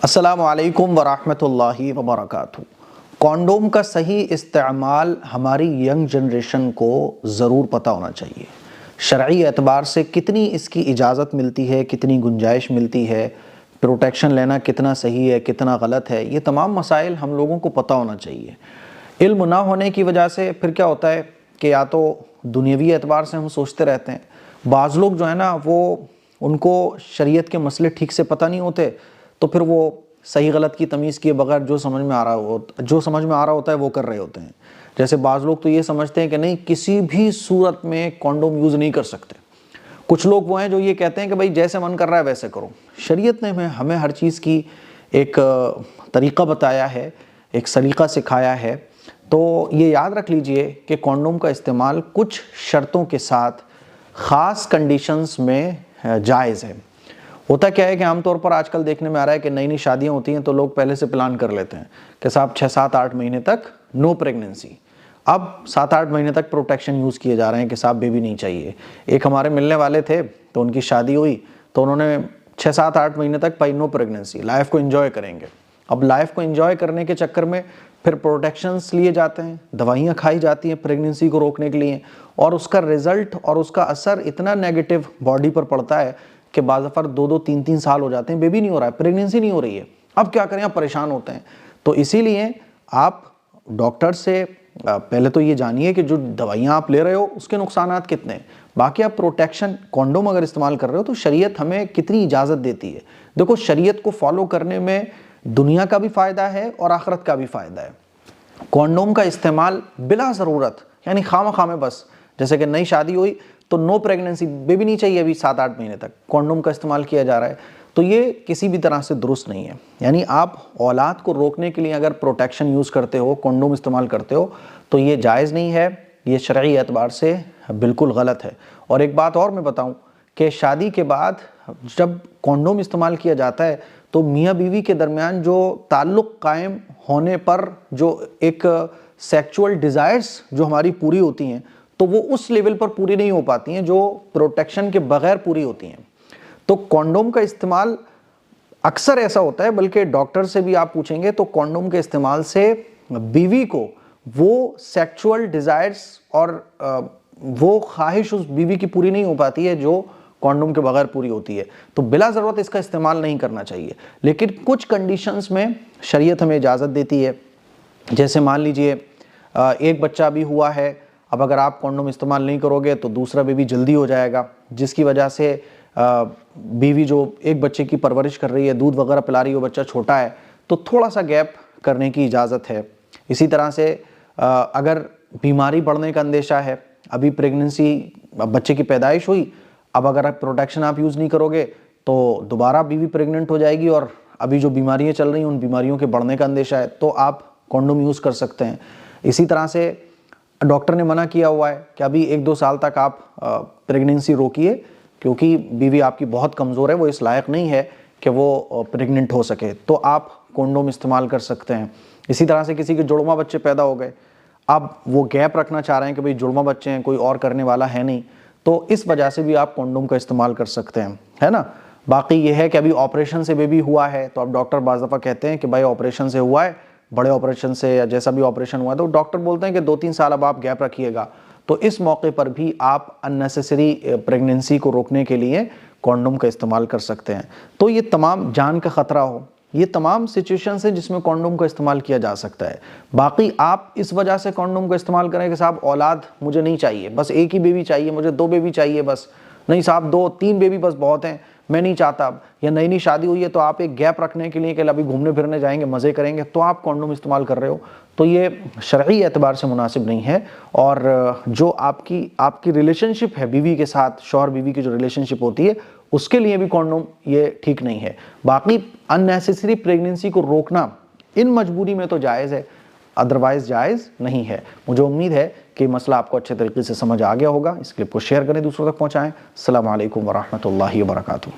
السلام علیکم ورحمۃ اللہ وبرکاتہ۔ کانڈوم کا صحیح استعمال ہماری ینگ جنریشن کو ضرور پتہ ہونا چاہیے۔ شرعی اعتبار سے کتنی اس کی اجازت ملتی ہے، کتنی گنجائش ملتی ہے، پروٹیکشن لینا کتنا صحیح ہے، کتنا غلط ہے، یہ تمام مسائل ہم لوگوں کو پتہ ہونا چاہیے۔ علم نہ ہونے کی وجہ سے پھر کیا ہوتا ہے کہ یا تو دنیاوی اعتبار سے ہم سوچتے رہتے ہیں، بعض لوگ جو ہے نا وہ ان کو شریعت کے مسئلے ٹھیک سے پتہ نہیں ہوتے، تو پھر وہ صحیح غلط کی تمیز کیے بغیر جو سمجھ میں آ رہا ہوتا ہے وہ کر رہے ہوتے ہیں۔ جیسے بعض لوگ تو یہ سمجھتے ہیں کہ نہیں، کسی بھی صورت میں کانڈوم یوز نہیں کر سکتے۔ کچھ لوگ وہ ہیں جو یہ کہتے ہیں کہ بھائی جیسے من کر رہا ہے ویسے کرو۔ شریعت نے ہمیں ہر چیز کی ایک طریقہ بتایا ہے، ایک سلیقہ سکھایا ہے۔ تو یہ یاد رکھ لیجئے کہ کانڈوم کا استعمال کچھ شرطوں کے ساتھ خاص کنڈیشنز میں جائز ہے۔ ہوتا کیا ہے کہ عام طور پر آج کل دیکھنے میں آ رہا ہے کہ نئی شادیاں ہوتی ہیں تو لوگ پہلے سے پلان کر لیتے ہیں کہ صاحب 6-7-8 مہینے تک نو پریگننسی۔ اب 7-8 مہینے تک پروٹیکشن یوز کیے جا رہے ہیں کہ صاحب بیبی نہیں چاہیے۔ ایک ہمارے ملنے والے تھے تو ان کی شادی ہوئی تو انہوں نے 6-7-8 مہینے تک پائی نو پریگننسی، لائف کو انجوائے کریں گے۔ اب لائف کو انجوائے کرنے کے چکر میں پھر پروٹیکشنز لیے جاتے ہیں، دوائیاں کھائی جاتی ہیں پریگننسی کو روکنے کے لیے، اور اس کا رزلٹ اور اس کا اثر اتنا نیگیٹو باڈی پر پڑتا ہے کہ بعض دفعہ 2-3 سال ہو جاتے ہیں، بیبی نہیں ہو رہا ہے، پریگننسی نہیں ہو رہی ہے۔ اب کیا کریں، آپ پریشان ہوتے ہیں۔ تو اسی لیے آپ ڈاکٹر سے پہلے تو یہ جانیے کہ جو دوائیاں آپ لے رہے ہو اس کے نقصانات کتنے ہیں، باقی آپ پروٹیکشن کانڈوم اگر استعمال کر رہے ہو تو شریعت ہمیں کتنی اجازت دیتی ہے۔ دیکھو، شریعت کو فالو کرنے میں دنیا کا بھی فائدہ ہے اور آخرت کا بھی فائدہ ہے۔ کانڈوم کا استعمال بلا ضرورت، یعنی خواہ میں بس جیسے کہ نئی شادی ہوئی تو نو پریگننسی، بیبی نہیں چاہیے ابھی 7-8 مہینے تک، کانڈوم کا استعمال کیا جا رہا ہے، تو یہ کسی بھی طرح سے درست نہیں ہے۔ یعنی آپ اولاد کو روکنے کے لیے اگر پروٹیکشن یوز کرتے ہو، کانڈوم استعمال کرتے ہو، تو یہ جائز نہیں ہے، یہ شرعی اعتبار سے بالکل غلط ہے۔ اور ایک بات اور میں بتاؤں کہ شادی کے بعد جب کانڈوم استعمال کیا جاتا ہے تو میاں بیوی کے درمیان جو تعلق قائم ہونے پر جو ایک سیکچول ڈیزائرز جو ہماری پوری ہوتی ہیں تو وہ اس لیول پر پوری نہیں ہو پاتی ہیں جو پروٹیکشن کے بغیر پوری ہوتی ہیں۔ تو کانڈوم کا استعمال اکثر ایسا ہوتا ہے، بلکہ ڈاکٹر سے بھی آپ پوچھیں گے تو کانڈوم کے استعمال سے بیوی کو وہ سیکچول ڈیزائرز اور وہ خواہش اس بیوی کی پوری نہیں ہو پاتی ہے جو کانڈوم کے بغیر پوری ہوتی ہے۔ تو بلا ضرورت اس کا استعمال نہیں کرنا چاہیے، لیکن کچھ کنڈیشنز میں شریعت ہمیں اجازت دیتی ہے۔ جیسے مان لیجئے ایک بچہ بھی ہوا ہے، اب اگر آپ کانڈوم استعمال نہیں کرو گے تو دوسرا بیبی جلدی ہو جائے گا، جس کی وجہ سے بیوی جو ایک بچے کی پرورش کر رہی ہے، دودھ وغیرہ پلا رہی ہے، وہ بچہ چھوٹا ہے تو تھوڑا سا گیپ کرنے کی اجازت ہے۔ اسی طرح سے اگر بیماری بڑھنے کا اندیشہ ہے، ابھی پریگننسی، بچے کی پیدائش ہوئی، اب اگر آپ پروٹیکشن یوز نہیں کرو گے تو دوبارہ بیوی پریگننٹ ہو جائے گی، اور ابھی جو بیماریاں چل رہی ہیں ان بیماریوں کے بڑھنے کا اندیشہ ہے، تو آپ کانڈوم یوز کر سکتے ہیں۔ اسی طرح سے ڈاکٹر نے منع کیا ہوا ہے کہ ابھی 1-2 سال تک آپ پریگننسی روکیے، کیونکہ بیوی آپ کی بہت کمزور ہے، وہ اس لائق نہیں ہے کہ وہ پریگننٹ ہو سکے، تو آپ کانڈوم استعمال کر سکتے ہیں۔ اسی طرح سے کسی کے جڑواں بچے پیدا ہو گئے، اب وہ گیپ رکھنا چاہ رہے ہیں کہ بھئی جڑواں بچے ہیں، کوئی اور کرنے والا ہے نہیں، تو اس وجہ سے بھی آپ کانڈوم کا استعمال کر سکتے ہیں، ہے نا۔ باقی یہ ہے کہ ابھی آپریشن سے بیبی ہوا ہے تو اب ڈاکٹر بعض دفعہ کہتے ہیں کہ بھائی آپریشن سے ہوا ہے، بڑے آپریشن سے یا جیسا بھی آپریشن ہوا ہے، تو ڈاکٹر بولتے ہیں کہ 2-3 سال اب آپ گیپ رکھیے گا، تو اس موقع پر بھی آپ اننیسیسری پریگننسی کو روکنے کے لیے کانڈوم کا استعمال کر سکتے ہیں۔ تو یہ تمام جان کا خطرہ ہو، یہ تمام سچویشنز ہیں جس میں کانڈوم کا استعمال کیا جا سکتا ہے۔ باقی آپ اس وجہ سے کانڈوم کا استعمال کریں کہ صاحب اولاد مجھے نہیں چاہیے، بس ایک ہی بیبی چاہیے، مجھے 2 بیبی چاہیے بس، نہیں صاحب 2-3 بیبی بس بہت ہیں، میں نہیں چاہتا اب، یا نئی شادی ہوئی ہے تو آپ ایک گیپ رکھنے کے لیے کہ ابھی گھومنے پھرنے جائیں گے، مزے کریں گے، تو آپ کانڈوم استعمال کر رہے ہو، تو یہ شرعی اعتبار سے مناسب نہیں ہے۔ اور جو آپ کی ریلیشن شپ ہے بیوی کے ساتھ، شوہر بیوی کی جو ریلیشن شپ ہوتی ہے، اس کے لیے بھی کانڈوم یہ ٹھیک نہیں ہے۔ باقی اننیسیسری پریگننسی کو روکنا ان مجبوری میں تو جائز ہے، ادروائز جائز نہیں ہے۔ مجھے امید ہے کہ مسئلہ آپ کو اچھے طریقے سے سمجھ آ گیا ہوگا۔ اس کلپ کو شیئر کریں، دوسروں تک پہنچائیں۔ السلام علیکم ورحمۃ اللہ وبرکاتہ۔